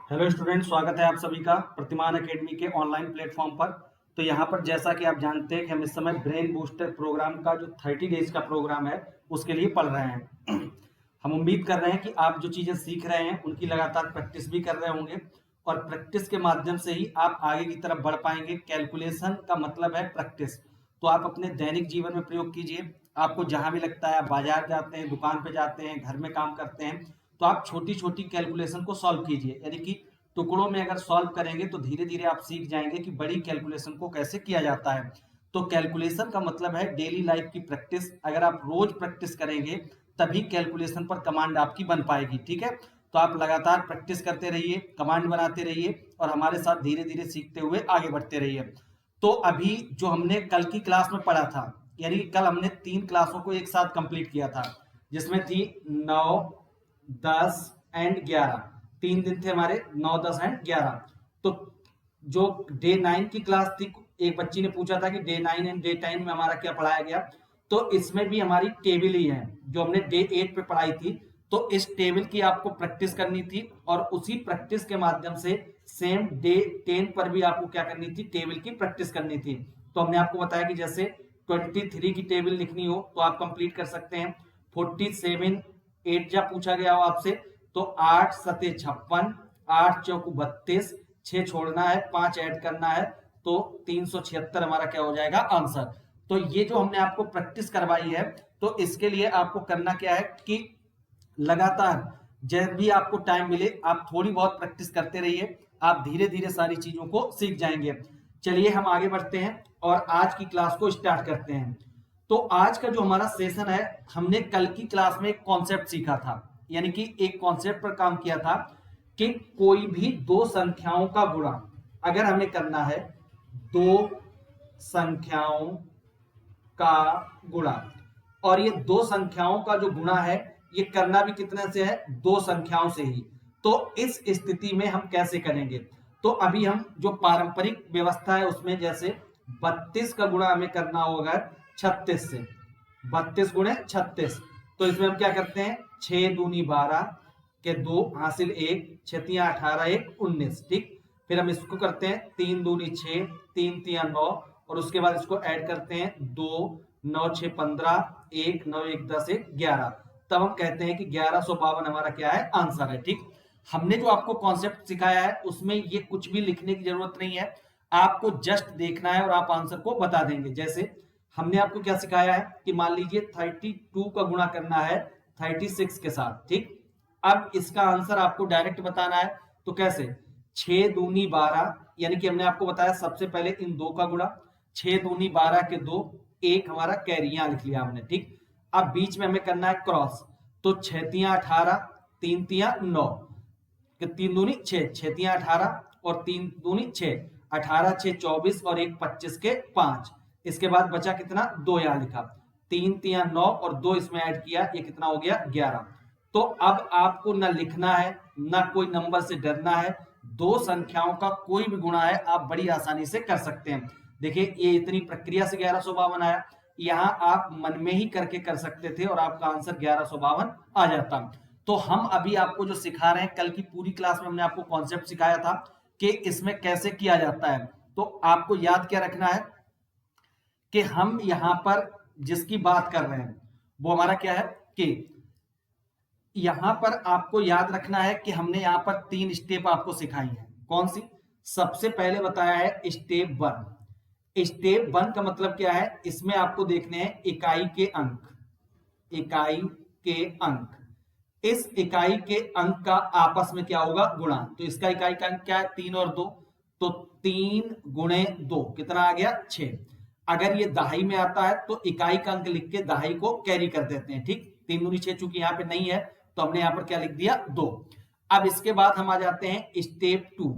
Hello student, स्वागत है आप सभी का प्रतिमान एकेडमी के ऑनलाइन प्लेटफॉर्म पर। तो यहाँ पर जैसा कि आप जानते हैं कि हम इस समय ब्रेन बूस्टर प्रोग्राम का जो 30 डेज का प्रोग्राम है उसके लिए पढ़ रहे हैं। हम उम्मीद कर रहे हैं कि आप जो चीज़ें सीख रहे हैं उनकी लगातार प्रैक्टिस भी कर रहे होंगे और प्रैक्टिस के माध्यम से ही आप आगे की तरफ बढ़ पाएंगे। कैलकुलेशन का मतलब है प्रैक्टिस, तो आप अपने दैनिक जीवन में प्रयोग कीजिए। आपको जहाँ भी लगता है, आप बाजार जाते हैं, दुकान पे जाते हैं, घर में काम करते हैं, तो आप छोटी छोटी कैलकुलेशन को सॉल्व कीजिए। यानी कि टुकड़ों में अगर सॉल्व करेंगे तो धीरे धीरे आप सीख जाएंगे कि बड़ी कैलकुलेशन को कैसे किया जाता है। तो कैलकुलेशन का मतलब है डेली लाइफ की प्रैक्टिस। अगर आप रोज प्रैक्टिस करेंगे तभी कैलकुलेशन पर कमांड आपकी बन पाएगी। ठीक है, तो आप लगातार प्रैक्टिस करते रहिए, कमांड बनाते रहिए और हमारे साथ धीरे धीरे सीखते हुए आगे बढ़ते रहिए। तो अभी जो हमने कल की क्लास में पढ़ा था, यानी कल हमने 3 क्लासों को एक साथ कंप्लीट किया था, जिसमें थी 9, 10 एंड 11। 3 दिन थे हमारे, 9, 10 एंड 11। तो जो डे 9 की क्लास थी, एक बच्ची ने पूछा था कि डे 9 एंड डे 10 में हमारा क्या पढ़ाया गया। तो इसमें भी हमारी टेबल ही है जो हमने डे 8 पे पढ़ाई थी। तो इस टेबल की आपको प्रैक्टिस करनी थी और उसी प्रैक्टिस के माध्यम से सेम डे 10 पर भी आपको क्या करनी थी, टेबल की प्रैक्टिस करनी थी। तो हमने आपको बताया कि जैसे 23 की टेबल लिखनी हो तो आप कंप्लीट कर सकते हैं। 47 8 जा पूछा गया हो आपसे तो 8 सते 56, 8 चौकू 32, 6 छोड़ना है, 5 ऐड करना है, तो 376 हमारा क्या हो जाएगा आंसर। तो ये जो हमने आपको प्रैक्टिस करवाई है, तो इसके लिए आपको करना क्या है कि लगातार जब भी आपको टाइम मिले आप थोड़ी बहुत प्रैक्टिस करते रहिए। आप धीरे धीरे सारी चीजों को सीख जाएंगे। चलिए हम आगे बढ़ते हैं और आज की क्लास को स्टार्ट करते हैं। तो आज का जो हमारा सेशन है, हमने कल की क्लास में एक कॉन्सेप्ट सीखा था, यानी कि एक कॉन्सेप्ट पर काम किया था कि कोई भी दो संख्याओं का गुणा अगर हमें करना है, दो संख्याओं का गुणा, और ये दो संख्याओं का जो गुणा है ये करना भी कितने से है, दो संख्याओं से ही। तो इस स्थिति में हम कैसे करेंगे, तो अभी हम जो पारंपरिक व्यवस्था है उसमें जैसे 32 का गुणा हमें करना होगा 36 से, 32 गुणे 36। तो इसमें हम क्या करते हैं, 6 दूनी 12 के 2 हासिल 1, 6 18 1 19। ठीक, फिर हम इसको करते हैं 3 दूनी 6, 3 तिया 9 और उसके बाद इसको ऐड करते हैं 2, 9 6 15, 1 9 1 10 1 11। तब हम कहते हैं कि 1152 हमारा क्या है, आंसर है। ठीक, हमने जो आपको कॉन्सेप्ट सिखाया है उसमें ये कुछ भी लिखने की जरूरत नहीं है, आपको जस्ट देखना है और आप आंसर को बता देंगे। जैसे हमने आपको क्या सिखाया है कि मान लीजिए 32 का गुणा करना है 36 के साथ। ठीक, अब इसका आंसर आपको डायरेक्ट बताना है, तो कैसे, 6 दूनी 12, यानी कि हमने आपको बताया सबसे पहले इन दो का गुणा, 6 दूनी 12 के 2, एक हमारा कैरी यहां लिख लिया हमने। ठीक, अब बीच में हमें करना है क्रॉस, तो 6 तिया 18, 3 तिया 9, 3 दूनी 6, 6 तिया 18 और 3 दूनी 6, 18 6 24 और 1 25 के 5। इसके बाद बचा कितना, 2 यहां लिखा, 3 तिया 9 और 2 इसमें ऐड किया, ये कितना हो गया 11। तो अब आपको ना लिखना है ना कोई नंबर से डरना है, दो संख्याओं का कोई भी गुणा है आप बड़ी आसानी से कर सकते हैं। देखिए ये इतनी प्रक्रिया से 1152 आया, यहां आप मन में ही करके कर सकते थे और आपका आंसर 1152 आ जाता। तो हम अभी आपको जो सिखा रहे हैं, कल की पूरी क्लास में हमने आपको कॉन्सेप्ट सिखाया था कि इसमें कैसे किया जाता है। तो आपको याद क्या रखना है कि हम यहां पर जिसकी बात कर रहे हैं वो हमारा क्या है कि यहां पर आपको याद रखना है कि हमने यहां पर 3 स्टेप आपको सिखाई है। कौन सी, सबसे पहले बताया है स्टेप 1। स्टेप 1 का मतलब क्या है, इसमें आपको देखने हैं इकाई के अंक, इकाई के अंक, इस इकाई के अंक का आपस में क्या होगा, गुणा। तो इसका इकाई का अंक क्या है, 3 और 2, तो 3 गुणे 2 कितना आ गया 6। अगर ये दहाई में आता है तो इकाई का अंक लिख के दहाई को कैरी कर देते हैं। ठीक, 3 दूनी 6 चूंकि यहाँ पे नहीं है तो हमने यहाँ पर क्या लिख दिया 2। अब इसके बाद हम आ जाते हैं स्टेप 2।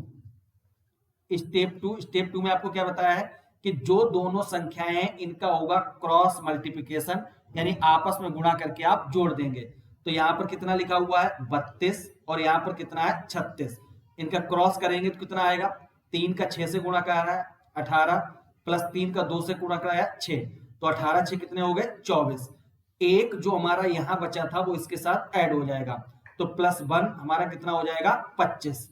स्टेप 2 में आपको क्या बताया है कि जो दोनों संख्याएं हैं इनका होगा क्रॉस मल्टीप्लिकेशन, यानी आपस में गुणा करके आप जोड़ देंगे। तो यहां पर कितना लिखा हुआ है 32 और यहां पर कितना है 36, इनका क्रॉस करेंगे तो कितना आएगा, 3 का 6 से गुणा करा है 18 प्लस 3 का 2 से गुणा कराया 6, तो 18 6 कितने हो गए 24। एक जो हमारा यहां बचा था वो इसके साथ ऐड हो जाएगा, तो +1 हमारा कितना हो जाएगा 25।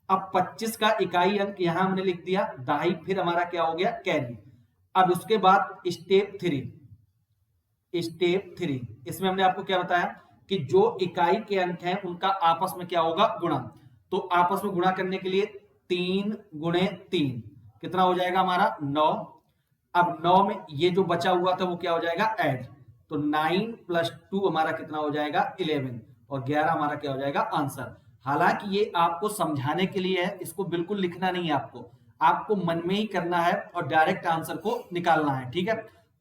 अब 25 का इकाई अंक यहां हमने लिख दिया दहाई, फिर हमारा क्या हो गया कैरी। अब उसके बाद स्टेप थ्री, इसमें हमने आपको क्या बताया कि जो इकाई के अंक हैं उनका आपस में क्या होगा गुणा। तो आपस में गुणा करने के लिए 3 गुणे 3 कितना हो जाएगा हमारा 9। अब 9 में ये जो बचा हुआ था वो क्या हो जाएगा ऐड, तो 9 + 2 हमारा कितना हो जाएगा 11, और 11 हमारा क्या हो जाएगा आंसर। हालांकि ये आपको समझाने के लिए है, इसको बिल्कुल लिखना नहीं है आपको, आपको मन में ही करना है और डायरेक्ट आंसर को निकालना है, ठीक है।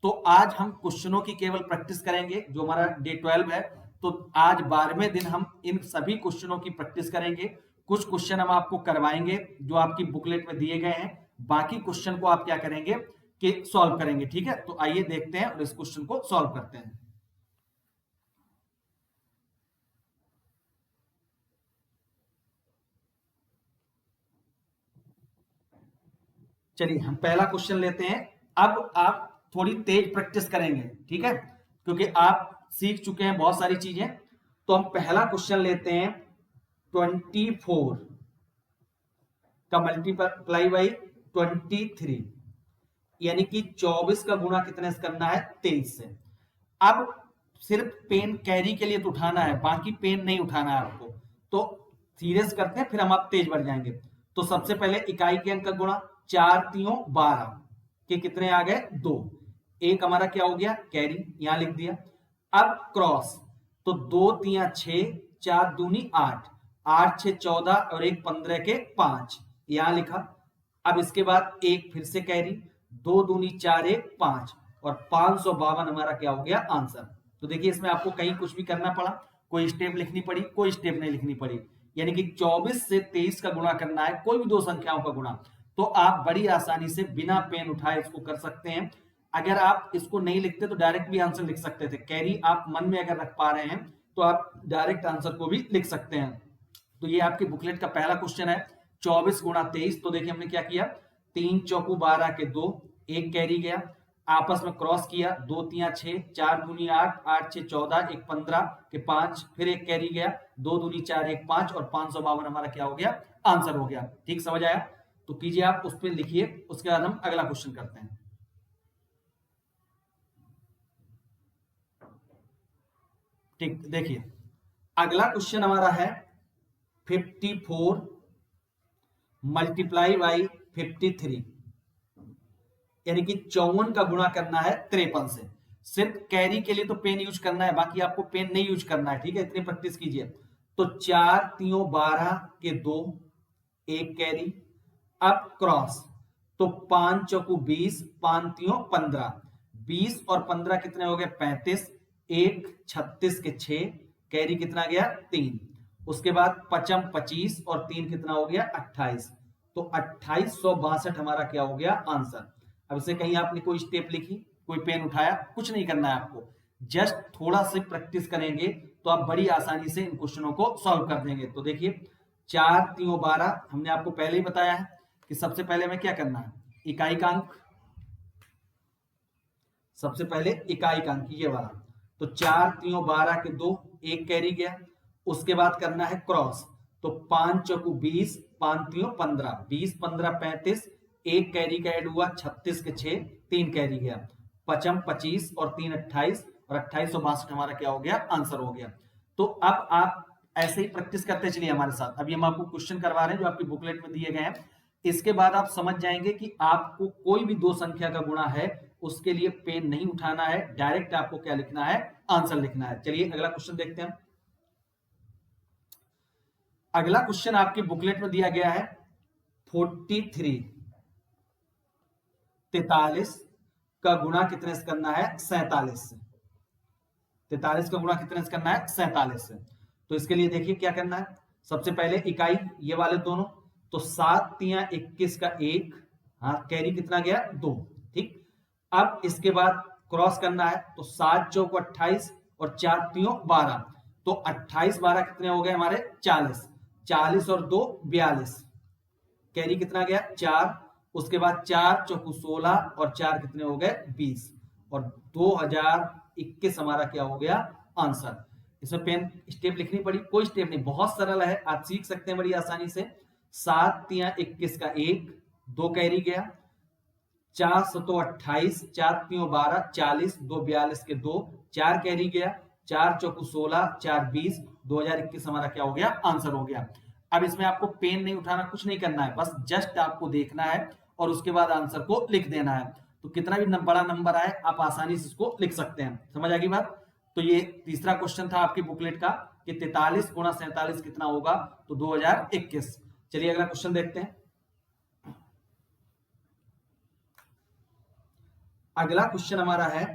तो आज हम क्वेश्चनों की केवल प्रैक्टिस करेंगे, जो हमारा डे 12 है। तो आज 12वें दिन हम इन सभी क्वेश्चनों की प्रैक्टिस करेंगे। कुछ क्वेश्चन हम आपको करवाएंगे जो आपकी बुकलेट में दिए गए हैं, बाकी क्वेश्चन को आप क्या करेंगे कि सॉल्व करेंगे, ठीक है। तो आइए देखते हैं और इस क्वेश्चन को सॉल्व करते हैं। चलिए हम पहला क्वेश्चन लेते हैं। अब आप थोड़ी तेज प्रैक्टिस करेंगे, ठीक है, क्योंकि आप सीख चुके हैं बहुत सारी चीजें। तो हम पहला क्वेश्चन लेते हैं 24 का मल्टीप्लाई बाई 23, यानी कि 24 का गुणा कितने से करना है 23 से। अब सिर्फ पेन कैरी के लिए तो उठाना है, बाकी पेन नहीं उठाना है आपको। तो सीरियस करते हैं, फिर हम आप तेज बढ़ जाएंगे। तो सबसे पहले इकाई के अंक का गुणा, 4 3 12 के कितने आ गए 2, एक हमारा क्या हो गया कैरी, यहां लिख दिया। अब क्रॉस, तो 2 3 6, 4 दूनी 8, 8 6 14 और 1 15 के 5, यहां लिखा। अब इसके बाद एक फिर से कैरी, 2 दूनी 4 1 5, और 552 हमारा क्या हो गया आंसर। तो देखिए इसमें आपको कहीं कुछ भी करना पड़ा, कोई स्टेप लिखनी पड़ी, कोई स्टेप नहीं लिखनी पड़ी, यानी कि 24 से 23 का गुणा करना है, कोई भी दो संख्याओं का गुणा। तो आप बड़ी आसानी से बिना पेन उठाए इसको कर सकते हैं। अगर आप इसको नहीं लिखते तो डायरेक्ट भी आंसर लिख सकते थे, कैरी आप मन में अगर रख पा रहे हैं तो आप डायरेक्ट आंसर को भी लिख सकते हैं। तो ये आपकी बुकलेट का पहला क्वेश्चन है 24 गुणा 23। तो देखिए हमने क्या किया, 3 चौकू 12 के 2, एक कैरी गया, आपस में क्रॉस किया, 2 3 6, 4 दूनी 8, 8 6 14, 1 15 के 5, फिर एक कैरी गया, 2 दूनी 4 1 5, और 552 हमारा क्या हो गया आंसर हो गया। ठीक समझ आया? तो कीजिए आप उस पर लिखिए, उसके बाद हम अगला क्वेश्चन करते हैं। ठीक, देखिए अगला क्वेश्चन हमारा है 54 मल्टीप्लाई बाई 53, यानी कि 54 का गुणा करना है 53 से। सिर्फ कैरी के लिए तो पेन यूज करना है, बाकी आपको पेन नहीं यूज करना है, ठीक है, इतनी प्रैक्टिस कीजिए। तो 4 3 12 के 2, एक कैरी। अब क्रॉस, तो 5 चौकू 20, 5 3 15, 20 और 15 कितने हो गए 35, 1 36 के 6, कैरी कितना गया 3। उसके बाद 55 25 और 3 कितना हो गया 28, तो 2862 हमारा क्या हो गया आंसर। अब इसे कहीं आपने कोई स्टेप लिखी, कोई पेन उठाया, कुछ नहीं करना है आपको, जस्ट थोड़ा सी प्रैक्टिस करेंगे तो आप बड़ी आसानी से इन क्वेश्चनों को सॉल्व कर देंगे। तो देखिए 4 3 12 हमने आपको पहले ही बताया है कि सबसे पहले हमें क्या करना है, इकाई का अंक, सबसे पहले इकाई का अंक ये वाला। तो 4 3 12 के 2, एक कैरी गया। उसके बाद करना है क्रॉस, तो 5 चौकू 20, 5 3 15, 20 15 35, एक कैरी का ऐड हुआ 36 के 6, 3 कैरी गया, 55 25 और 3 28, और 2862 हमारा क्या हो गया आंसर हो गया। तो अब आप ऐसे ही प्रैक्टिस करते चलिए हमारे साथ। अभी हम आपको क्वेश्चन करवा रहे हैं जो आपकी बुकलेट में दिए गए हैं। इसके बाद आप समझ जाएंगे कि आपको कोई भी दो संख्या का गुणा है उसके लिए पेन नहीं उठाना है, डायरेक्ट आपको क्या लिखना है आंसर लिखना है। चलिए अगला क्वेश्चन देखते हैं। अगला क्वेश्चन आपकी बुकलेट में दिया गया है 43 43 का गुणा कितने से करना है 47 से। 43 का गुणा कितने से करना है 47 से। तो इसके लिए देखिए क्या करना है, सबसे पहले इकाई ये वाले दोनों, तो 7 3 21 का 1, हाँ कैरी कितना गया 2, ठीक। अब इसके बाद क्रॉस करना है, तो 7 चौको 28 और 4 3 12, तो 28 12 कितने हो गए हमारे 40, 40 और 2 42, कैरी कितना गया 4। उसके बाद 4 चौकू 16 और 4 कितने हो गए 20, और 2021 हमारा क्या हो गया आंसर। इसमें पेन स्टेप लिखनी पड़ी, कोई स्टेप नहीं, बहुत सरल है, आप सीख सकते हैं बड़ी आसानी से। 7 तिया 21 का 1, 2 कैरी गया, 4 सतो 28, 4 तियों 12, 40, 2 42 के 2, 4 कैरी गया, 4 चौकू 16, 4 20, 2021 हमारा क्या हो गया, आंसर हो गया। अब इसमें आपको पेन नहीं उठाना, कुछ नहीं करना है, बस जस्ट आपको देखना है और उसके बाद आंसर को लिख देना है। तो कितना भी बड़ा नंबर आए आप आसानी से इसको लिख सकते हैं। समझ आ गई बात? तो ये तीसरा क्वेश्चन था आपकी बुकलेट का कि 43 गुणा 47 कितना होगा, तो 2021। चलिए अगला क्वेश्चन देखते हैं। अगला क्वेश्चन हमारा है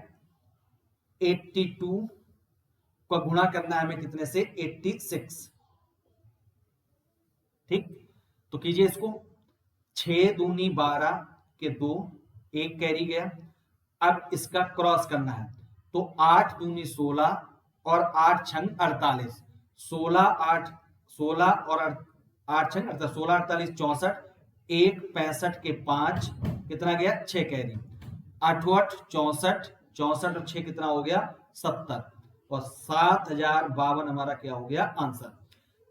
82 का गुणा करना है हमें कितने से, 86। ठीक, तो कीजिए इसको। 6 दूनी 12 के 2, 1 कैरी गया। अब इसका क्रॉस करना है, तो 8 दूनी 16 और 8 छंग 48, 16 और 8 छंग 48, 16 48 64, 1 65 के 5 कितना गया, 6 कैरी, 8 64, 64 और 6 कितना हो गया, 70, और 7052 हमारा क्या हो गया, आंसर।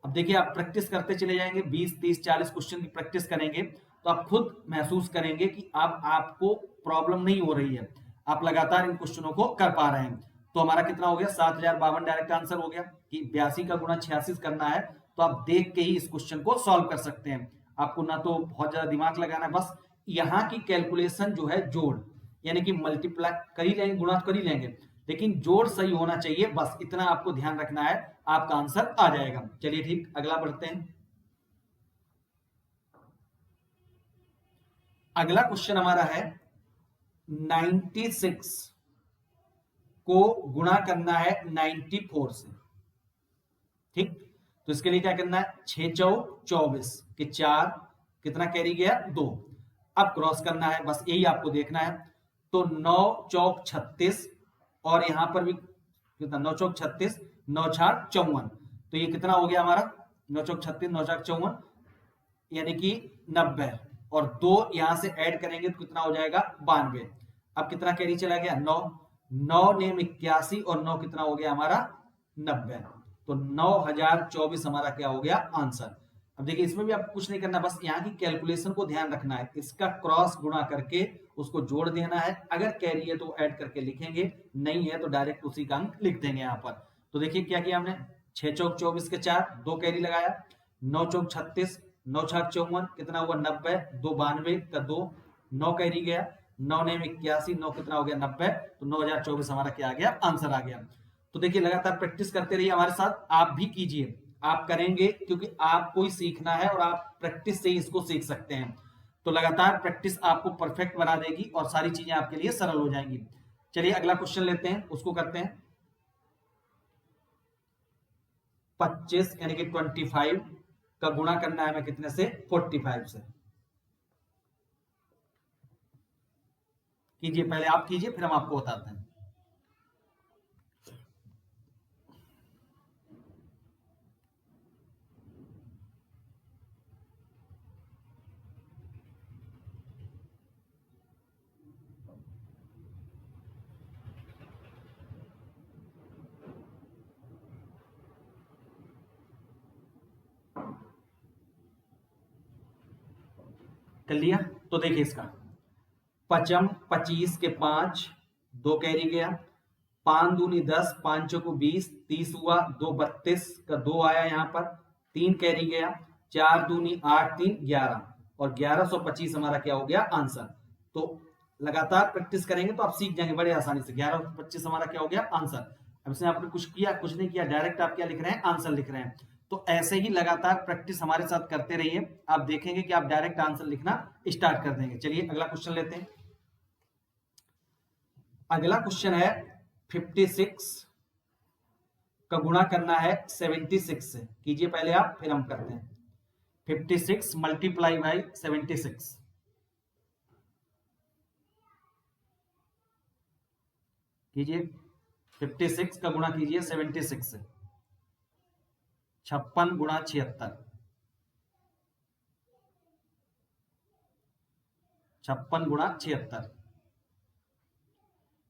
अब देखिए आप प्रैक्टिस करते चले जाएंगे, 20 30 40 क्वेश्चन की प्रैक्टिस करेंगे तो आप खुद महसूस करेंगे कि अब आपको प्रॉब्लम नहीं हो रही है, आप लगातार इन क्वेश्चनों को कर पा रहे हैं। तो हमारा कितना हो गया, 7052 डायरेक्ट आंसर हो गया कि 82 का गुणा 86 करना है। तो आप देख के ही इस क्वेश्चन को सॉल्व कर सकते हैं, आपको ना तो बहुत ज्यादा दिमाग लगाना है, बस यहाँ की कैलकुलेशन जो है जोड़ यानी कि मल्टीप्लाई कर ही लेंगे, गुणा कर ही लेंगे, लेकिन जोड़ सही होना चाहिए, बस इतना आपको ध्यान रखना है, आपका आंसर आ जाएगा। चलिए ठीक, अगला बढ़ते हैं। अगला क्वेश्चन हमारा है 96 को गुणा करना है 94 से। ठीक, तो इसके लिए क्या करना है, 6 चौक 24 के 4 कितना कैरी गया, 2। अब क्रॉस करना है, बस यही आपको देखना है। तो 9 चौक 36 और यहां पर भी कितना, 9 चौक 36, 9 छाक 54, तो ये कितना हो गया हमारा, 9 चौक 36, 9 छाक 54 यानी कि 90, और 2 यहां से ऐड करेंगे तो कितना हो जाएगा, 92। अब कितना कैरी चला गया, 9, 9 नेम 81 और 9 कितना हो गया हमारा, 90, तो 9024 हमारा क्या हो गया, आंसर। अब देखिए इसमें भी आपको कुछ नहीं करना, बस यहाँ की कैलकुलेशन को ध्यान रखना है, इसका क्रॉस गुणा करके उसको जोड़ देना है, अगर कैरी है तो ऐड करके लिखेंगे, नहीं है तो डायरेक्ट उसी का अंक लिख देंगे यहाँ पर। तो देखिए क्या किया हमने, 6 चौक 24 के 4, 2 कैरी लगाया, 9 चौक 36, 9 छाक 54 कितना हुआ, 90, 2 92 का 2, 9 कैरी गया, 9 नेम 81, 9 कितना हो गया, 90, तो 9024 हमारा क्या आ गया, आंसर आ गया। तो देखिए लगातार प्रैक्टिस करते रहिए हमारे साथ, आप भी कीजिए, आप करेंगे क्योंकि आपको ही सीखना है और आप प्रैक्टिस से ही इसको सीख सकते हैं। तो लगातार प्रैक्टिस आपको परफेक्ट बना देगी और सारी चीजें आपके लिए सरल हो जाएंगी। चलिए अगला क्वेश्चन लेते हैं, उसको करते हैं। 25 यानी कि 25 का गुणा करना है हमें कितने से, 45 से। कीजिए, पहले आप कीजिए फिर हम आपको बताते हैं। कर लिया, तो देखिए इसका 55 25 के 5, 2 कैरी गया, 5 दूनी 10, 5 चौको 20, 30 हुआ, 2 32 का 2 आया यहाँ पर, 3 कैरी गया, 4 दूनी 8, 3 11, और 1125 हमारा क्या हो गया, आंसर। तो लगातार प्रैक्टिस करेंगे तो आप सीख जाएंगे बड़े आसानी से। 1125 हमारा क्या हो गया, आंसर। अब इसमें आपने कुछ किया, कुछ नहीं किया, डायरेक्ट आप क्या लिख रहे हैं, आंसर लिख रहे हैं। तो ऐसे ही लगातार प्रैक्टिस हमारे साथ करते रहिए, आप देखेंगे कि आप डायरेक्ट आंसर लिखना स्टार्ट कर देंगे। चलिए अगला क्वेश्चन लेते हैं। अगला क्वेश्चन है 56 का गुणा करना है 76 से। कीजिए पहले आप, फिर हम करते हैं। 56 मल्टीप्लाई बाई 76, कीजिए। 56 का गुणा कीजिए 76 से। 56 गुणा 76, 56 गुणा 76,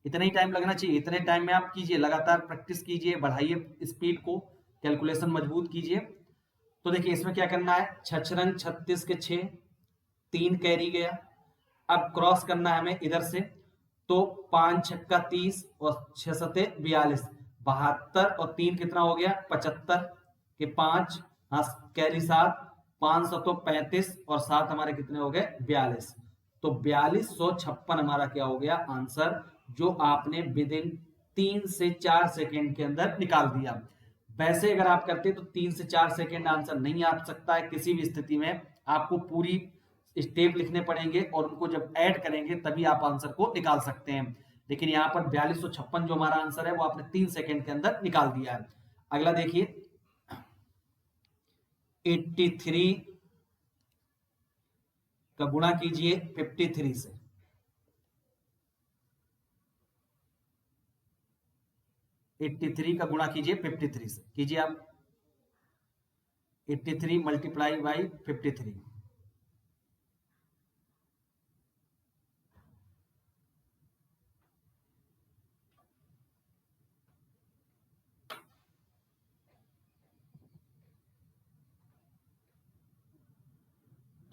इतना ही टाइम लगना चाहिए। इतने टाइम में आप कीजिए, लगातार प्रैक्टिस कीजिए, बढ़ाइए स्पीड को, कैलकुलेशन मजबूत कीजिए। तो देखिए इसमें क्या करना है, 6 36 के 6, 3 कैरी गया। अब क्रॉस करना है हमें इधर से, तो 5 छक्का 30 और 6 सते 42, 72 और 3 कितना हो गया 75 के 5, हाँ कैरी 7, 5 सतो 35 और 7 हमारे कितने हो गए 42। तो 4256 हमारा क्या हो गया आंसर, जो आपने विद इन 3 से 4 सेकेंड के अंदर निकाल दिया। वैसे अगर आप करते तो 3 से 4 सेकेंड आंसर नहीं आ सकता है, किसी भी स्थिति में आपको पूरी स्टेप लिखने पड़ेंगे और उनको जब ऐड करेंगे तभी आप आंसर को निकाल सकते हैं। लेकिन यहाँ पर 4256 जो हमारा आंसर है वो आपने 3 सेकेंड के अंदर निकाल दिया है। अगला देखिए 83 का गुणा कीजिए 53 से। एट्टी थ्री का गुणा कीजिए 53 से, कीजिए आप। 83 मल्टीप्लाई बाई 53,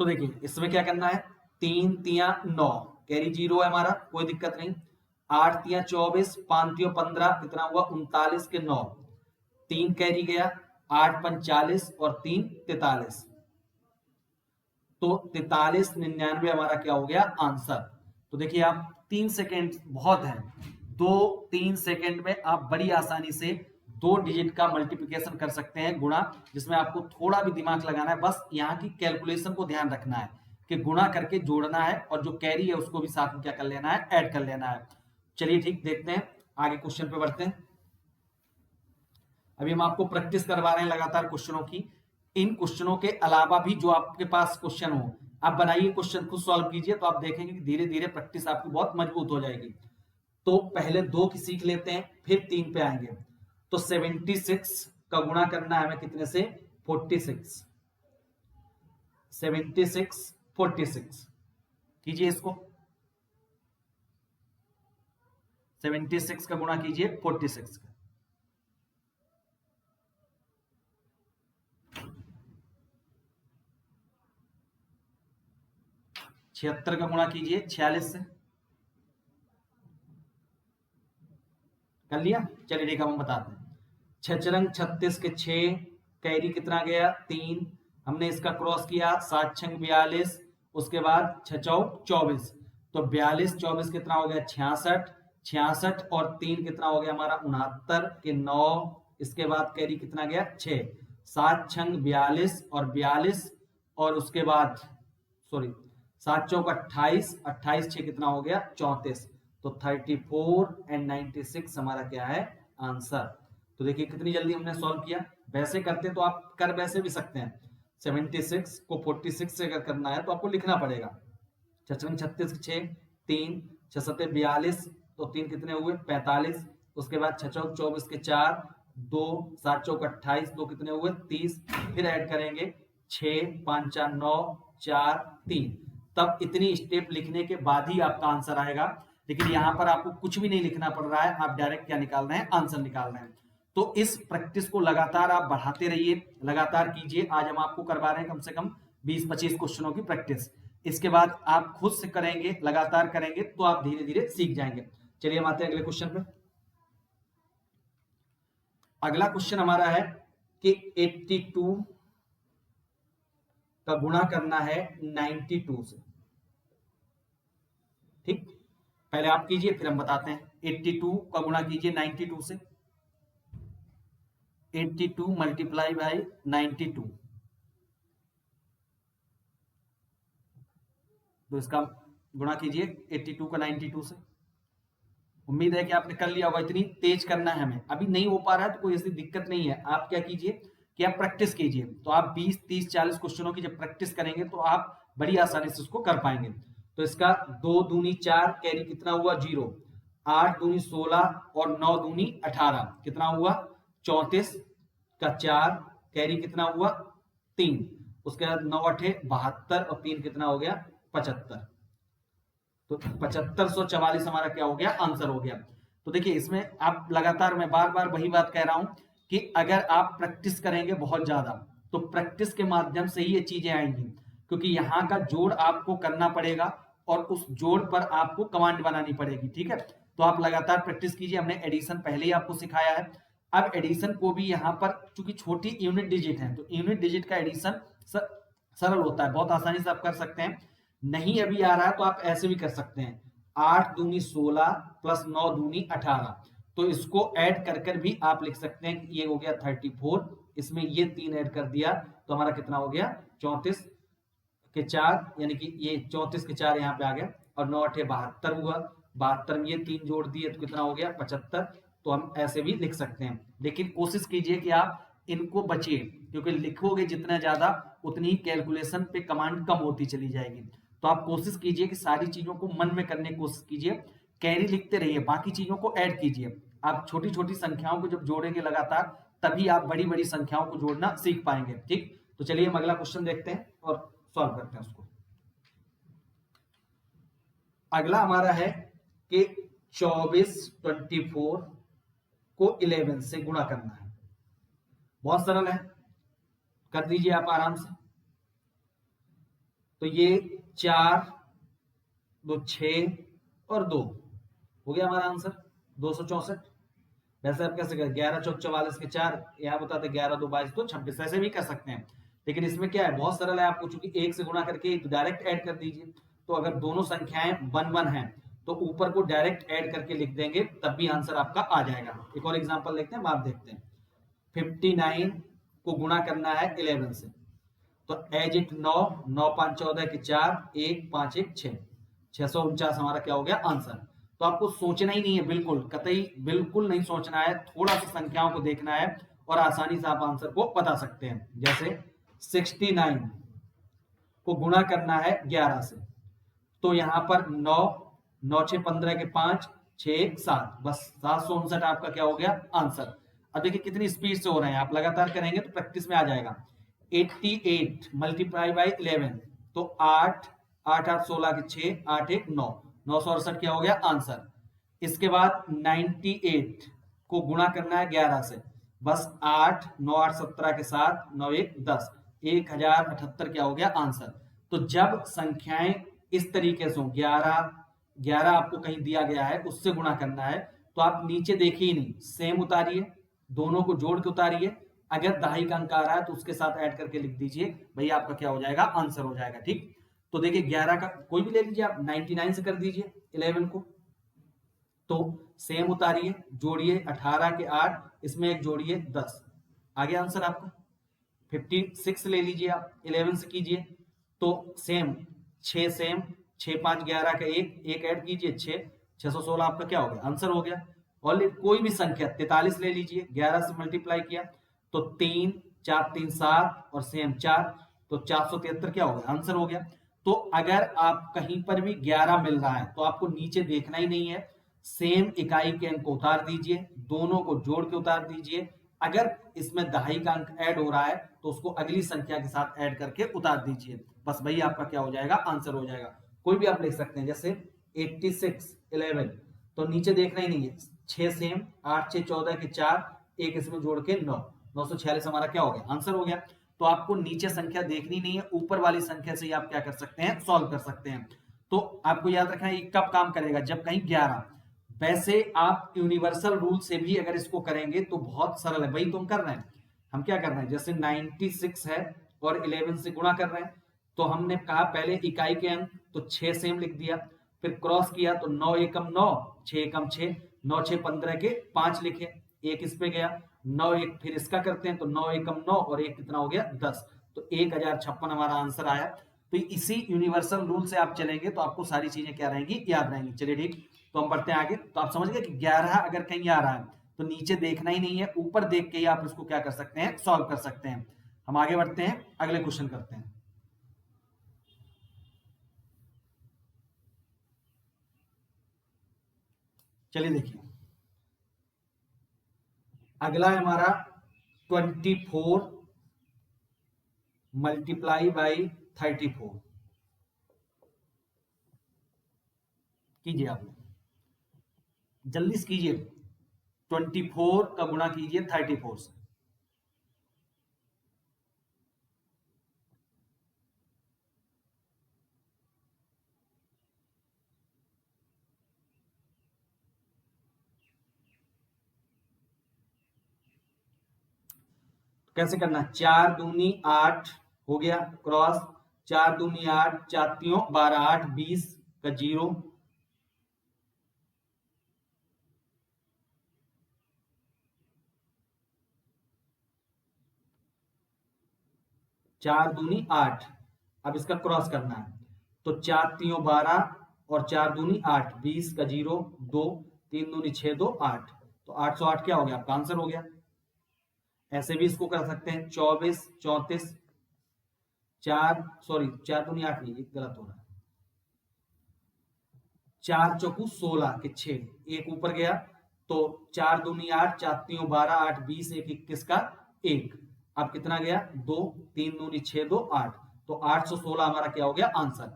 तो देखिए इसमें क्या करना है, 3 तिया 9, कैरी 0 है हमारा, कोई दिक्कत नहीं। 8 तिया 24, 5 तियो 15, कितना हुआ 39 के 9, 3 कैरी गया, 8 5 40 और 3 43, तो 43 99 हमारा क्या हो गया आंसर। तो देखिए आप 3 सेकेंड बहुत है, 2-3 सेकेंड में आप बड़ी आसानी से 2 डिजिट का मल्टीप्लिकेशन कर सकते हैं, गुणा, जिसमें आपको थोड़ा भी दिमाग लगाना है, बस यहाँ की कैलकुलेशन को ध्यान रखना है कि गुणा करके जोड़ना है और जो कैरी है उसको भी साथ में क्या कर लेना है, ऐड कर लेना है। चलिए ठीक, देखते हैं आगे क्वेश्चन पे बढ़ते हैं। अभी हम आपको प्रैक्टिस करवा रहे हैं लगातार क्वेश्चनों की। इन क्वेश्चनों के अलावा भी जो आपके पास क्वेश्चन हो आप बनाइए, क्वेश्चन खुद सॉल्व कीजिए, तो आप देखेंगे कि धीरे धीरे प्रैक्टिस आपकी बहुत मजबूत हो जाएगी। तो पहले 2 की सीख लेते हैं, फिर 3 पे आएंगे। तो 76 का गुणा करना है हमें कितने से, 46, 76 46, कीजिए इसको। 76 का गुणा कीजिए 46 का, 76 का गुणा कीजिए 46 से, कर लिया। चलिए ठीक है, हम बताते हैं। 6 36 के 6, कैरी कितना गया 3, हमने इसका क्रॉस किया, 7 6 42, उसके बाद 6 चौक 24, तो 42 24 कितना हो गया 66, 66 और 3 कितना हो गया हमारा 69 के 9, इसके बाद कैरी कितना गया 6, 7 6 42 और 42 और उसके बाद सॉरी 7 चौक 28, 28 6 कितना हो गया 34, तो 34 एंड 96 हमारा क्या है आंसर। तो देखिए कितनी जल्दी हमने सॉल्व किया। वैसे करते तो आप कर वैसे भी सकते हैं, 76 को 46 से अगर करना है तो आपको लिखना पड़ेगा। 6 36 6, 3 6 7 42, तो 3 कितने हुए 45, उसके बाद 6 चौक 24 के 4, 2 7 चौक 28, 2 कितने हुए 30, फिर ऐड करेंगे 6 5 4 9 4 3, तब इतनी स्टेप लिखने के बाद ही आपका आंसर आएगा। लेकिन यहाँ पर आपको कुछ भी नहीं लिखना पड़ रहा है, आप डायरेक्ट क्या निकाल रहे हैं, आंसर निकाल रहे हैं। तो इस प्रैक्टिस को लगातार आप बढ़ाते रहिए, लगातार कीजिए। आज हम आपको करवा रहे हैं कम से कम 20-25 क्वेश्चनों की प्रैक्टिस। इसके बाद आप खुद से करेंगे, लगातार करेंगे तो आप धीरे धीरे सीख जाएंगे। चलिए हम आते हैं अगले क्वेश्चन पे। अगला क्वेश्चन हमारा है कि 82 का गुणा करना है 92 से। ठीक, पहले आप कीजिए फिर हम बताते हैं। 82 का गुणा कीजिए 92 से, 82 मल्टीप्लाई बाई 92, तो इसका गुणा कीजिए 82 का 92 से। उम्मीद है कि आपने कर लिया होगा। इतनी तेज करना है हमें, अभी नहीं हो पा रहा है तो कोई ऐसी दिक्कत नहीं है। आप क्या कीजिए कि आप प्रैक्टिस कीजिए, तो आप 20 30 40 क्वेश्चनों की जब प्रैक्टिस करेंगे तो आप बड़ी आसानी से उसको कर पाएंगे। तो इसका 2 दूनी 4, कैरी कितना हुआ 0, 8 दूनी 16 और 9 दूनी 18, कितना हुआ 34 का 4, कैरी कितना हुआ 3, उसके बाद 9 8 72 और 3 कितना हो गया 75, तो 7544 हमारा क्या हो गया आंसर हो गया। तो देखिए इसमें आप लगातार, मैं बार बार वही बात कह रहा हूं कि अगर आप प्रैक्टिस करेंगे बहुत ज्यादा तो प्रैक्टिस के माध्यम से ही ये चीजें आएंगी, क्योंकि यहाँ का जोड़ आपको करना पड़ेगा और उस जोड़ पर आपको कमांड बनानी पड़ेगी। ठीक है, तो आप लगातार प्रैक्टिस कीजिए। हमने एडिशन पहले ही आपको सिखाया है। अब एडिशन को भी यहाँ पर चूंकि छोटी यूनिट डिजिट है तो यूनिट डिजिट का एडिशन सरल होता है, बहुत आसानी से आप कर सकते हैं। नहीं अभी आ रहा है तो आप ऐसे भी कर सकते हैं, 8 दूनी 16 प्लस 9 दूनी 18, तो इसको ऐड कर कर भी आप लिख सकते हैं कि ये हो गया 34, इसमें ये 3 ऐड कर दिया तो हमारा कितना हो गया 34 के 4, यानी कि ये 34 के 4 यहाँ पे आ गया, और 9 8 72 हुआ, 72 में ये 3 जोड़ दिए तो कितना हो गया 75। तो हम ऐसे भी लिख सकते हैं, लेकिन कोशिश कीजिए कि आप इनको बचिए, क्योंकि लिखोगे जितना ज्यादा उतनी ही कैलकुलेशन पे कमांड कम होती चली जाएगी। तो आप कोशिश कीजिए कि सारी चीजों को मन में करने की कोशिश कीजिए, कैरी लिखते रहिए, बाकी चीजों को ऐड कीजिए। आप छोटी छोटी संख्याओं को जब जोड़ेंगे लगातार, तभी आप बड़ी बड़ी संख्याओं को जोड़ना सीख पाएंगे। ठीक, तो चलिए हम अगला क्वेश्चन देखते हैं और सॉल्व करते हैं उसको। अगला हमारा है कि 24 को 11 से गुणा करना है। बहुत सरल है, कर दीजिए आप आराम से। तो ये 4 2 6 और 2 हो गया हमारा आंसर 264। वैसे आप कैसे करें, 11 चौक 44 के 4, यहाँ बताते 11 2 22 तो 26, ऐसे भी कर सकते हैं। लेकिन इसमें क्या है, बहुत सरल है, आपको चूंकि 1 से गुणा करके डायरेक्ट ऐड कर दीजिए। तो अगर दोनों संख्याएं 1 1 हैं तो ऊपर को डायरेक्ट ऐड करके लिख देंगे, तब भी आंसर आपका आ जाएगा। एक और एग्जांपल देखते हैं, आप देखते हैं। 59 को गुणा करना है 11 से, तो एज इट 9 9 5 14 के 4, 1 5 1 6, 649 हमारा क्या हो गया आंसर। तो आपको सोचना ही नहीं है, बिल्कुल कतई बिल्कुल नहीं सोचना है, थोड़ा सा संख्याओं को देखना है और आसानी से आप आंसर को बता सकते हैं। जैसे 69 को गुणा करना है 11 से, तो यहां पर 9 9 6 15 के 5 6 1 7, बस 759 आपका क्या हो गया आंसर। अब देखिए कितनी स्पीड से हो रहे हैं, आप लगातार करेंगे तो प्रैक्टिस में आ जाएगा। 88 मल्टीप्लाई बाई 11, तो 8 8 8 16 के 6 8 1 9, 968 क्या हो गया आंसर। इसके बाद 98 को गुणा करना है 11 से, बस 8 9 8 17 के 7 9 1 10, 1078 क्या हो गया आंसर। तो जब संख्याएं इस तरीके से हो, 11 11 आपको कहीं दिया गया है उससे गुणा करना है, तो आप नीचे देखिए ही नहीं, सेम उतारिए, दोनों को जोड़ के उतारिए। अगर दहाई का अंक आ रहा है तो उसके साथ ऐड करके लिख दीजिए, भैया आपका क्या हो जाएगा आंसर हो जाएगा। ठीक, तो देखिए 11 का कोई भी ले लीजिए आप, 99 से कर दीजिए 11 को, तो सेम उतारिए, जोड़िए 18 के 8, इसमें एक जोड़िए 10, आगे आंसर आपका। 56 ले लीजिए आप, 11 से कीजिए, तो सेम 6 सेम 6 5 11 का एक ऐड कीजिए 6, 616 आपका क्या हो गया आंसर हो गया। और कोई भी संख्या 43 ले लीजिए, 11 से मल्टीप्लाई किया तो 3 4 3 7 और सेम 4, तो 473 क्या हो गया आंसर हो गया। तो अगर आप कहीं पर भी 11 मिल रहा है तो आपको नीचे देखना ही नहीं है, सेम इकाई के अंक को उतार दीजिए, दोनों को जोड़ के उतार दीजिए। अगर इसमें दहाई का अंक ऐड हो रहा है तो उसको अगली संख्या के साथ ऐड करके उतार दीजिए, बस वही आपका क्या हो जाएगा आंसर हो जाएगा। कोई भी आप लिख सकते हैं, जैसे 86 11, तो नीचे देखना ही नहीं है, 6 सेम 8 6 14 के 4, एक इसमें जोड़ के 9, 946 हमारा क्या हो गया आंसर हो गया। तो आपको नीचे संख्या देखनी नहीं है, ऊपर वाली संख्या से ही आप क्या कर सकते हैं सॉल्व कर सकते हैं। तो आपको याद रखना है ये कब काम करेगा, जब कहीं 11। वैसे आप यूनिवर्सल रूल से भी अगर इसको करेंगे तो बहुत सरल है, वही तो हम कर रहे हैं। हम क्या कर रहे हैं, जैसे 96 है और 11 से गुणा कर रहे हैं, तो हमने कहा पहले इकाई के अंक, तो 6 सेम लिख दिया, फिर क्रॉस किया तो 9 एकम 9 6 एकम 6, 9 6 15 के 5 लिखे, एक इस पे गया 9 1, फिर इसका करते हैं तो 9 एकम 9 और एक कितना हो गया 10, तो 1056 हमारा आंसर आया। तो इसी यूनिवर्सल रूल से आप चलेंगे तो आपको सारी चीजें क्या रहेंगी याद रहेंगी। चलिए ठीक, तो हम बढ़ते हैं आगे। तो आप समझ गए कि 11 अगर कहीं आ रहा है तो नीचे देखना ही नहीं है, ऊपर देख के ही आप इसको क्या कर सकते हैं सॉल्व कर सकते हैं। हम आगे बढ़ते हैं, अगले क्वेश्चन करते हैं। चलिए देखिए, अगला है हमारा 24 मल्टीप्लाई बाई 34। कीजिए आप जल्दी से कीजिए, 24 का गुणा कीजिए 34 से। कैसे करना है, 4 दूनी 8 हो गया क्रॉस, 4 दूनी 8, 4 3 12, 8 20 का 0, 4 दूनी 8। अब इसका क्रॉस करना है, तो 4 3 12 और 4 दूनी 8, 20 का 0 2, 3 दूनी 6 2 8, तो 808 क्या हो गया आपका आंसर हो गया। ऐसे भी इसको कर सकते हैं, 24 34 4 सॉरी 4 दूनी 8 नहीं, गलत हो रहा है, 4 चौकू 16 के 6, एक ऊपर गया, तो 4 दूनी 8, 4 3 12, 8 20, 1 21 का 1, अब कितना गया 2, 3 दूनी 6 2 8, तो 816 हमारा क्या हो गया आंसर।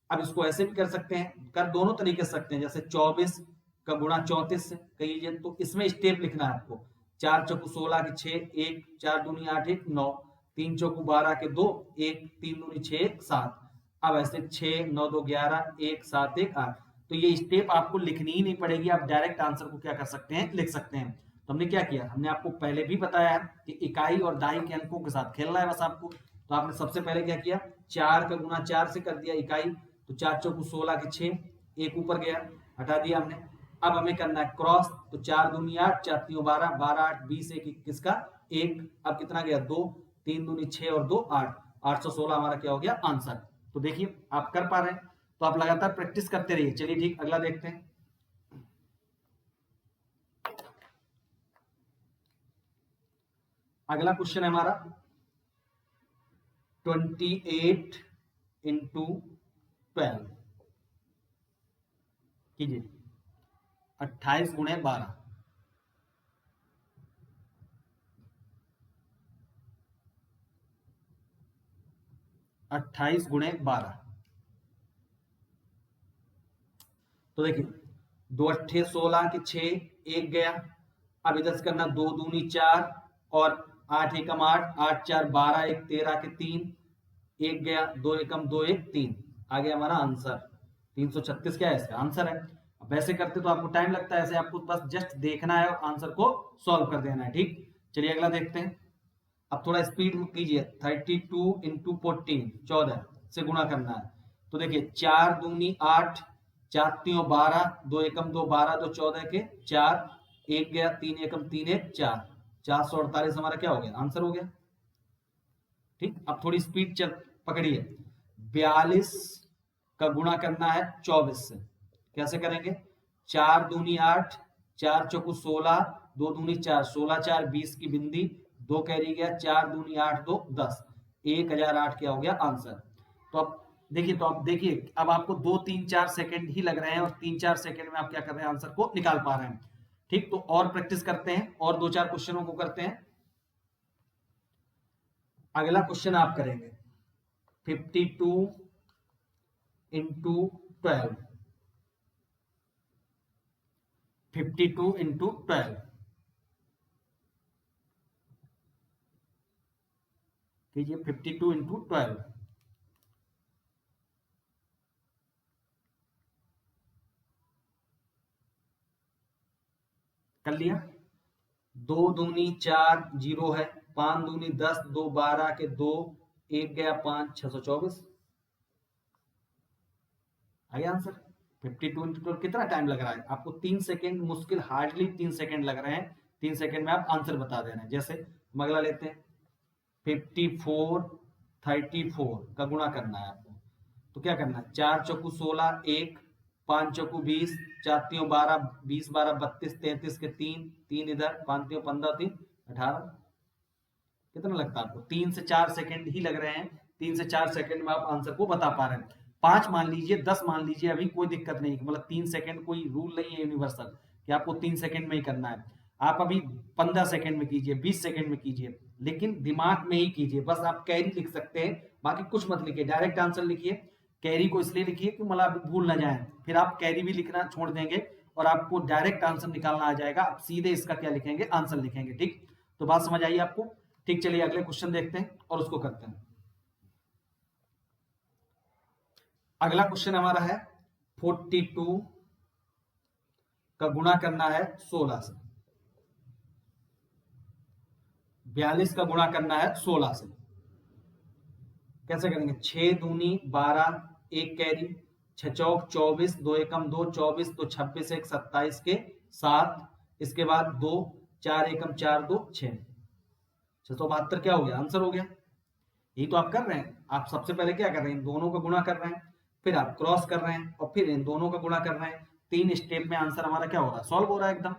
अब इसको ऐसे भी कर सकते हैं, कर दोनों तरीके से सकते हैं, जैसे 24 का गुणा 34 से कहिए, तो इसमें स्टेप लिखना है आपको, 4 चौकू 16 के 6 1, 4 दूनी 8 1 9, 3 चौकू 12 के 2 1, 3 दूनी 6 1 7, अब ऐसे 6 9 2 11 1 7 1 8, तो ये स्टेप आपको लिखनी ही नहीं पड़ेगी, आप डायरेक्ट आंसर को क्या कर सकते हैं लिख सकते हैं। तो हमने क्या किया, हमने आपको पहले भी बताया है कि इकाई और दाई के अंकों के साथ खेलना है बस आपको। तो आपने सबसे पहले क्या किया, 4 का गुना 4 से कर दिया इकाई, तो 4 चौकू 16 के 6, एक ऊपर गया हटा दिया हमने। अब हमें करना है क्रॉस, तो 4 दूनी 8, 4 3 12, 12 8 20 1 21 का 1, अब कितना गया 2, 3 दूनी 6 और 2 8, 816 हमारा क्या हो गया आंसर। तो देखिए आप कर पा रहे हैं, तो आप लगातार प्रैक्टिस करते रहिए। चलिए ठीक, अगला देखते हैं। अगला क्वेश्चन है हमारा 28 इंटू 12 कीजिए, 28 गुणे 12, 28 गुणे 12, तो देखिए 2 अट्ठे 16 के 6, एक गया, अब इधर से करना 2 दूनी 4 और 8 एकम 8, 8 4 12, 1 13 के 3, एक गया, 2 एकम 2 1 3, आ गया हमारा आंसर 336 क्या है इसका आंसर है। अब वैसे करते तो आपको टाइम लगता है, ऐसे आपको बस जस्ट देखना है और आंसर को सॉल्व कर देना है। ठीक, चलिए अगला देखते हैं। अब थोड़ा स्पीड में कीजिए, 32 इंटू 14 14 से गुणा करना है, तो देखिए 4 दूनी 8, 4 3 12, 2 एकम 2 12 2 14 के 4, एक गया, 3 एकम 3 1 4, 448 हमारा क्या हो गया आंसर हो गया। ठीक, अब थोड़ी स्पीड चल पकड़िए, 42 का गुणा करना है 24 से, कैसे करेंगे, 4 दूनी 8, 4 चौकू 16, 2 दूनी 4, 16 4 20 की बिंदी, 2 कैरी गया, 4 दूनी 8 2 10, 1008 क्या हो गया आंसर। तो अब देखिए, तो अब देखिए, अब आपको 2 3 4 सेकंड ही लग रहे हैं और 3 4 सेकंड में आप क्या कर रहे हैं आंसर को निकाल पा रहे हैं। ठीक, तो और प्रैक्टिस करते हैं और 2 4 क्वेश्चनों को करते हैं। अगला क्वेश्चन आप करेंगे 52 इंटू 12, 52 इंटू 12 कीजिए, 52 इंटू 12, कर लिया, 2 दूनी 4 जीरो है, 5 दूनी 10, 2 12 के 2, एक गया 5 624, आ गया आंसर। 52 इंटू 12 कितना टाइम लग रहा है आपको, 3 सेकेंड, मुश्किल हार्डली 3 सेकेंड लग रहे हैं, 3 सेकेंड में आप आंसर बता दे रहे हैं। जैसे हम अगला लेते हैं, 54 34 का गुणा करना है आपको, तो क्या करना है, 4 चौकू 16 1, 5 चौकू 20, 4 3 12, 20 12 32 33 के 3, 3 इधर, 5 3 15 3 18, कितना लगता है आपको, 3 से 4 सेकंड ही लग रहे हैं, 3 से 4 सेकंड में आप आंसर को बता पा रहे हैं। 5 मान लीजिए, 10 मान लीजिए, अभी कोई दिक्कत नहीं, मतलब 3 सेकंड कोई रूल नहीं है यूनिवर्सल कि आपको 3 सेकंड में ही करना है। आप अभी 15 सेकंड में कीजिए, 20 सेकंड में कीजिए, लेकिन दिमाग में ही कीजिए। बस आप कैरी लिख सकते हैं, बाकी कुछ मत लिखिए, डायरेक्ट आंसर लिखिए। कैरी को इसलिए लिखिए कि मतलब भूल ना जाए, फिर आप कैरी भी लिखना छोड़ देंगे और आपको डायरेक्ट आंसर निकालना आ जाएगा, आप सीधे इसका क्या लिखेंगे, आंसर लिखेंगे। ठीक, तो बात समझ आई आपको। ठीक, चलिए अगले क्वेश्चन देखते हैं और उसको करते हैं। अगला क्वेश्चन हमारा है 42 का गुणा करना है 16 से, 42 का गुणा करना है 16 से। कैसे करेंगे? 6 दूनी 12, एक कैरी, 6 चौक 24, 2 एकम 2, 24, तो 26 एक 27 के 7, इसके बाद 2, 4 एकम 4, 2 6, 672 क्या हो गया? आंसर हो गया। यही तो आप कर रहे हैं। आप सबसे पहले क्या कर रहे हैं? इन दोनों का गुणा कर रहे हैं, फिर आप क्रॉस कर रहे हैं और फिर इन दोनों का गुणा कर रहे हैं। 3 स्टेप में आंसर हमारा क्या हो रहा है? सॉल्व हो रहा है एकदम।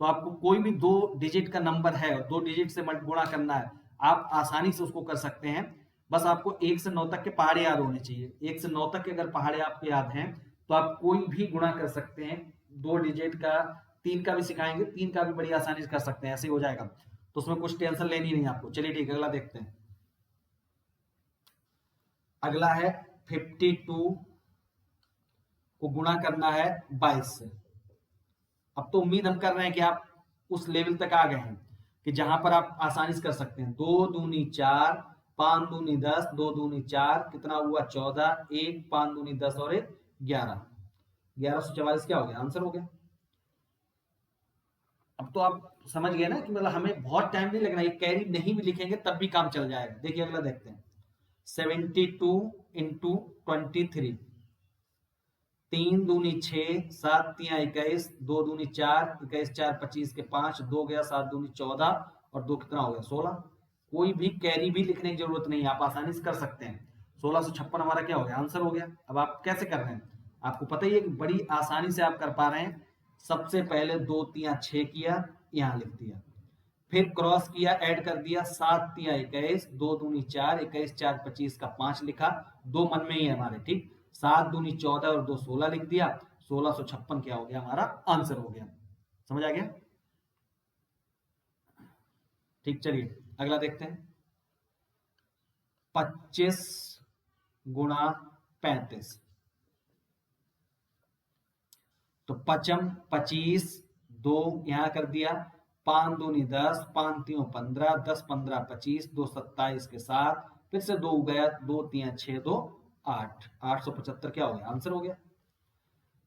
तो आपको कोई भी 2 डिजिट का नंबर है और 2 डिजिट से गुणा करना है, आप आसानी से उसको कर सकते हैं। बस आपको 1 से 9 तक के पहाड़े याद होने चाहिए। 1 से 9 तक के अगर पहाड़े आपको याद हैं तो आप कोई भी गुणा कर सकते हैं। 2 डिजिट का, 3 का भी सिखाएंगे, 3 का भी बड़ी आसानी से कर सकते हैं, ऐसे ही हो जाएगा। तो उसमें कुछ टेंशन लेनी नहीं आपको। चलिए ठीक है, अगला देखते हैं। अगला है 52 को गुणा करना है 22 से। अब तो उम्मीद हम कर रहे हैं कि आप उस लेवल तक आ गए हैं कि जहां पर आप आसानी से कर सकते हैं। 2 दूनी 4, 5 दूनी 10, 2 दूनी 4, कितना हुआ? 14, 1 5 दूनी 10 और 1 11, 1144 क्या हो गया? आंसर हो गया। अब तो आप समझ गए ना कि मतलब हमें बहुत टाइम नहीं लगना, ये कैरी नहीं भी लिखेंगे तब भी काम चल जाएगा। देखिए अगला देखते हैं। 72 इंटू 23, 3 दूनी 6, 7 तिया 21, 2 दूनी 4, 21 4 25 के 5, 2 गया, 7 दूनी 14 और 2 कितना हो गया? 16। कोई भी कैरी भी लिखने की जरूरत नहीं है, आप आसानी से कर सकते हैं। 1656 हमारा क्या हो गया? आंसर हो गया। अब आप कैसे कर रहे हैं? आपको पता ही है कि बड़ी आसानी से आप कर पा रहे हैं। सबसे पहले 2 तिया 6 किया, यहाँ लिख दिया, फिर क्रॉस किया, ऐड कर दिया, 7 तिया 21, 2 दूनी 4, 21 4 25 का 5 लिखा, 2 मन में ही है हमारे, ठीक। 7 दूनी 14 और 2 16 लिख दिया। 1656 क्या हो गया? हमारा आंसर हो गया। समझ आ गया? ठीक, चलिए अगला देखते हैं। 25 गुणा 35, तो 55 25, 2 यहां कर दिया, 5 दूनी 10, 5 तीन 15, 10 15 25, 2 27 के साथ, फिर से 2 गया, 2 3 6 2 8, 875 क्या हो गया? आंसर हो गया।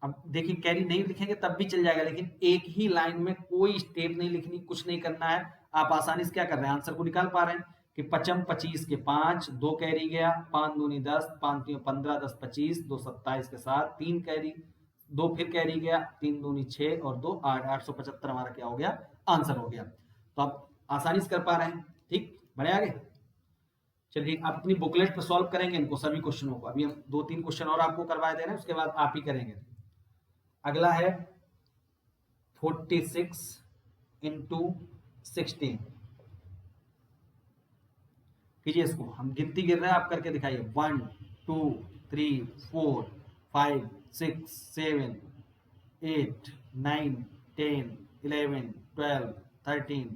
अब देखिए कैरी नहीं लिखेंगे तब भी चल जाएगा, लेकिन एक ही लाइन में कोई स्टेप नहीं लिखनी, कुछ नहीं करना है। आप आसानी से क्या कर रहे हैं? आंसर को निकाल पा रहे हैं कि 55 25 के 5, 2 कैरी गया, 5 दूनी 10, 5 तीन 15, 10 25, 2 27 के साथ 3 कैरी, 2 फिर कैरी गया, 3 दूनी 6 और 2 8, 875 हमारा क्या हो गया? आंसर हो गया। तो आप आसानी से कर पा रहे हैं। ठीक, बढ़े आगे। चलिए आप अपनी बुकलेट पर सॉल्व करेंगे इनको सभी क्वेश्चनों को। अभी हम 2-3 क्वेश्चन और आपको करवा दे रहे हैं, उसके बाद आप ही करेंगे। अगला है 46 इंटू 16। कीजिए इसको, हम गिनती गिन रहे हैं, आप करके दिखाइए। 1 2 3 4 5 6 7 8 9 10 11 12 13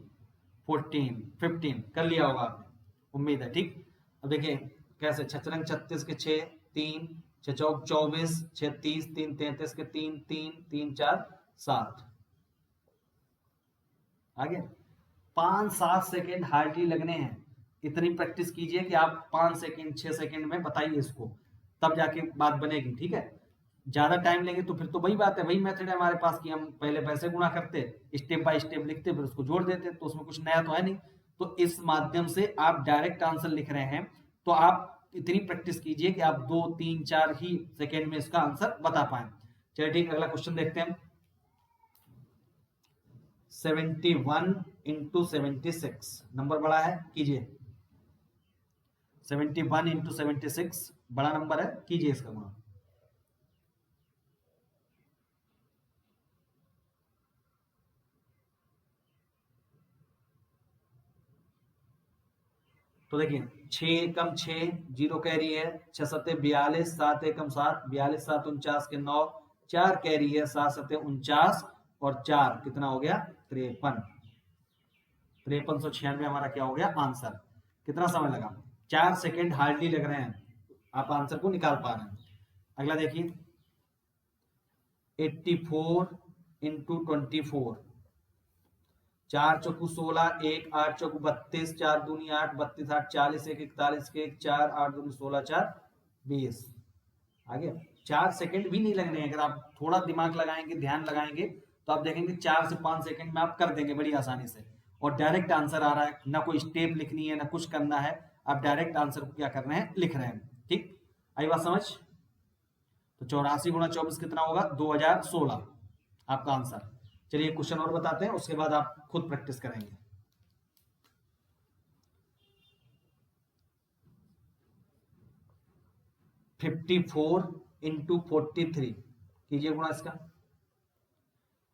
14 15 कर लिया होगा आपने, उम्मीद है। ठीक, अब देखिए कैसे। 6 36 के 6, 3 6 चौक 24, 6 30, 3 33 के 3 3 3 4 7। आगे 5-7 सेकेंड हार्डली लगने हैं। इतनी प्रैक्टिस कीजिए कि आप 5 सेकेंड 6 सेकेंड में बताइए इसको, तब जाके बात बनेगी। ठीक है, ज्यादा टाइम लेंगे तो फिर तो वही बात है, वही मेथड है हमारे पास कि हम पहले पैसे गुणा करते, स्टेप बाय स्टेप लिखते, फिर उसको जोड़ देते, तो उसमें कुछ नया तो है नहीं। तो इस माध्यम से आप डायरेक्ट आंसर लिख रहे हैं, तो आप इतनी प्रैक्टिस कीजिए कि आप 2 3 4 ही सेकेंड में इसका आंसर बता पाए। चलिए ठीक, अगला क्वेश्चन देखते हैं। 71 इंटू 76, नंबर बड़ा है, कीजिए। 71 इंटू 76 बड़ा नंबर है, कीजिए इसका गुणा। तो देखिए 6 एकम 6, 0 कैरी है, 6 सत्ते 42, 7 एकम 7, 42 7 49 के 9, 4 कैरी है, 7 सत्ते 49 और 4 कितना हो गया? 53। 5396 हमारा क्या हो गया? आंसर। कितना समय लगा? 4 सेकेंड हार्डली लग रहे हैं, आप आंसर को निकाल पा रहे हैं। अगला देखिए 84 इंटू 24, 4 चौकू 16, 1 8 चौकू 32, 4 दूनी 8, 32 8 40, 1 41 के 1 4, 8 दूनी 16 4 20। आगे 4 सेकंड भी नहीं लगने हैं। अगर आप थोड़ा दिमाग लगाएंगे, ध्यान लगाएंगे, तो आप देखेंगे 4 से 5 सेकंड में आप कर देंगे बड़ी आसानी से। और डायरेक्ट आंसर आ रहा है, ना कोई स्टेप लिखनी है ना कुछ करना है, आप डायरेक्ट आंसर को क्या कर रहे हैं, लिख रहे हैं। ठीक, आई बात समझ? तो 84 गुणा 24 कितना होगा, 2016 आपका आंसर। चलिए क्वेश्चन और बताते हैं, उसके बाद आप खुद प्रैक्टिस करेंगे। 54 इंटू 43 कीजिए गुणा इसका।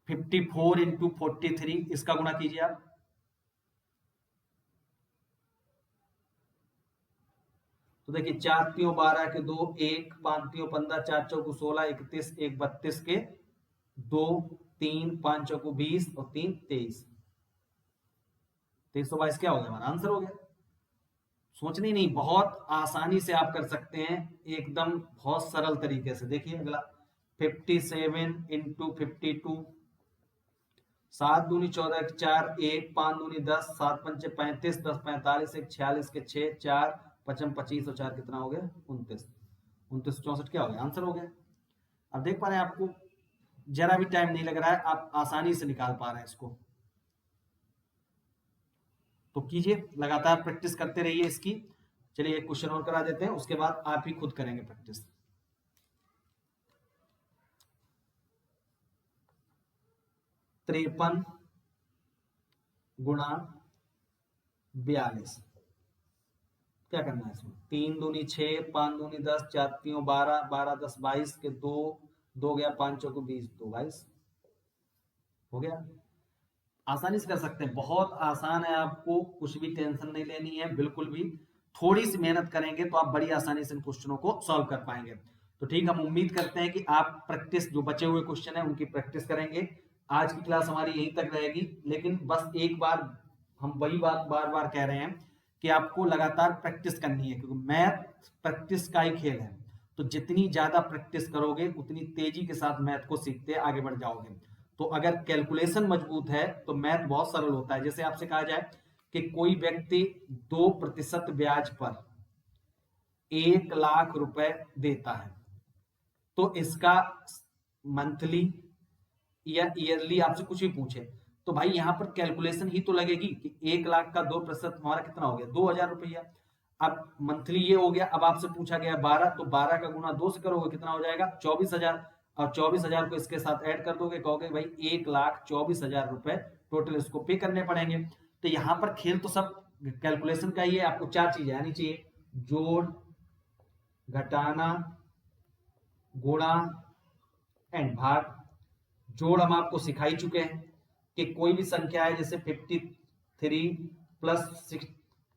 54 इंटू 43 इसका गुणा कीजिए आप। तो देखिए 4 त्यों 12 के 2, 1 5 त्यों 15, 4 चौको 16, 31 1 32 के 2, 3 5 चौको 20 और 3 23, 2322 क्या हो गया, हमारा आंसर हो गया। सोचनी नहीं, बहुत आसानी से आप कर सकते हैं, एकदम बहुत सरल तरीके से। देखिए अगला 57 इंटू 52, 7 दूनी 14 के 4, 1 5 दूनी 10, 7 पंचे 35, 10 45, 1 46 के 6, 4 55 25 और 4 कितना हो गया, 29, 29 64 क्या हो गया, आंसर हो गया। अब देख पा रहे हैं, आपको जरा भी टाइम नहीं लग रहा है, आप आसानी से निकाल पा रहे हैं इसको। तो कीजिए, लगातार प्रैक्टिस करते रहिए इसकी। चलिए एक क्वेश्चन और करा देते हैं, उसके बाद आप ही खुद करेंगे प्रैक्टिस। 53 गुणा 42 क्या करना है इसमें, 3 दूनी 6, 5 दूनी 10, 4 त्यों 12, 12 10 22 के 2, 2 गया 5 चौको 20, 2 22 हो गया। आसानी से कर सकते हैं, बहुत आसान है, आपको कुछ भी टेंशन नहीं लेनी है बिल्कुल भी। थोड़ी सी मेहनत करेंगे तो आप बड़ी आसानी से इन क्वेश्चनों को सॉल्व कर पाएंगे। तो ठीक, हम उम्मीद करते हैं कि आप प्रैक्टिस, जो बचे हुए क्वेश्चन है उनकी प्रैक्टिस करेंगे। आज की क्लास हमारी यहीं तक रहेगी, लेकिन बस एक बार हम वही बात बार बार कह रहे हैं कि आपको लगातार प्रैक्टिस करनी है, क्योंकि मैथ प्रैक्टिस का ही खेल है। तो जितनी ज्यादा प्रैक्टिस करोगे उतनी तेजी के साथ मैथ को सीखते आगे बढ़ जाओगे। तो अगर कैलकुलेशन मजबूत है तो मैथ बहुत सरल होता है। जैसे आपसे कहा जाए कि कोई व्यक्ति 2% ब्याज पर 1 लाख रुपए देता है, तो इसका मंथली या ईयरली आपसे कुछ भी पूछे तो भाई यहां पर कैलकुलेशन ही तो लगेगी कि 1 लाख का 2% हमारा कितना हो गया, 2000 रुपया। अब मंथली ये हो गया, अब आपसे पूछा गया 12, तो 12 का गुना 2 से करोगे कितना हो जाएगा, 24,000। और 24,000 को इसके साथ ऐड कर दोगे, कहोगे भाई 1,24,000 रुपए टोटल इसको पे करने पड़ेंगे। तो यहाँ पर खेल तो सब कैलकुलेशन का ही है। आपको 4 चीजें आनी चाहिए, जोड़, घटाना, गुणा एंड भाग। जोड़ हम आपको सिखा ही चुके हैं कि कोई भी संख्या है, जैसे 53 प्लस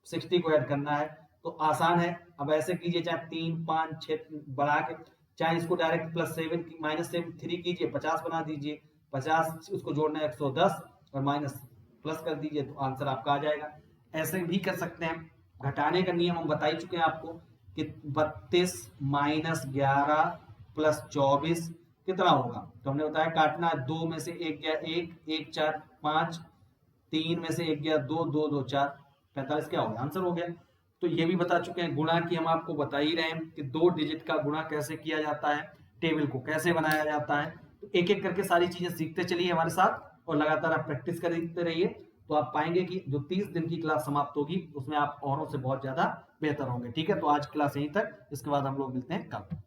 60 को ऐड करना है तो आसान है। अब ऐसे कीजिए, चाहे 3 5 6 बढ़ा के, चाहे इसको डायरेक्ट +7 -3 कीजिए, 50 बना दीजिए, 50 उसको जोड़ना है 110 और माइनस प्लस कर दीजिए, तो आंसर आपका आ जाएगा। ऐसे भी कर सकते हैं। घटाने का नियम हम बता ही चुके हैं आपको कि 32 - 11 + 24 कितना होगा, तो हमने बताया काटना, 2 में से 1 गया 1, 1 4 5, 3 में से 1 गया 2, 2 2 4, 45 क्या हो गया, आंसर हो गया। तो ये भी बता चुके हैं। गुणा की हम आपको बता ही रहे हैं कि 2 डिजिट का गुणा कैसे किया जाता है, टेबल को कैसे बनाया जाता है। तो एक एक करके सारी चीजें सीखते चलिए हमारे साथ और लगातार आप प्रैक्टिस करते रहिए, तो आप पाएंगे कि जो 30 दिन की क्लास समाप्त होगी उसमें आप औरों से बहुत ज्यादा बेहतर होंगे। ठीक है, तो आज क्लास यहीं तक, इसके बाद हम लोग मिलते हैं कल।